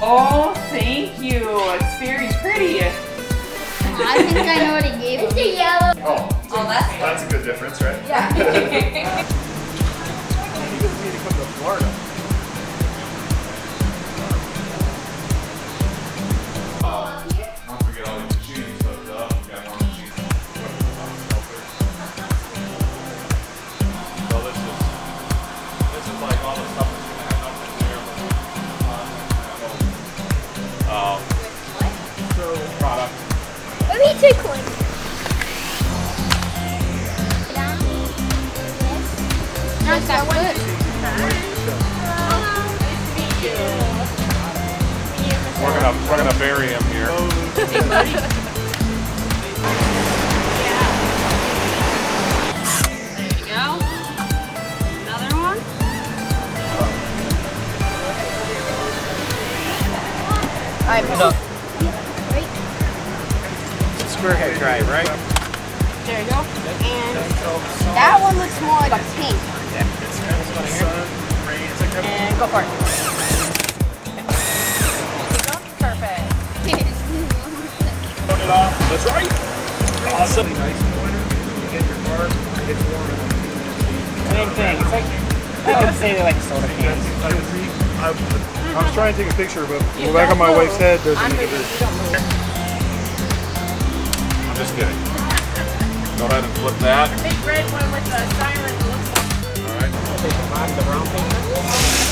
Oh, thank you. It's very pretty. I think I know what he gave. It's a yellow. Oh, that's a good difference, right? Yeah. You guys need to come to Florida. Don't forget all these machines hooked up. You got more machines. So this is like all the stuff that's gonna have up in there. Product. Let me take one. Not that good. We're gonna bury him here. Hey, buddy. There you go. Another one. Alright, put up. Spearhead drive, right? There you go. And that one looks more like a pink. And go for it. Perfect. Put it off. That's right. Awesome. Same thing. It's like, I would say they're like soda cans. I was trying to take a picture, but the back of my wife's head doesn't make it. I'm just kidding. Go ahead and flip that. Big red one with the siren looks like. All right. Take the brown paper.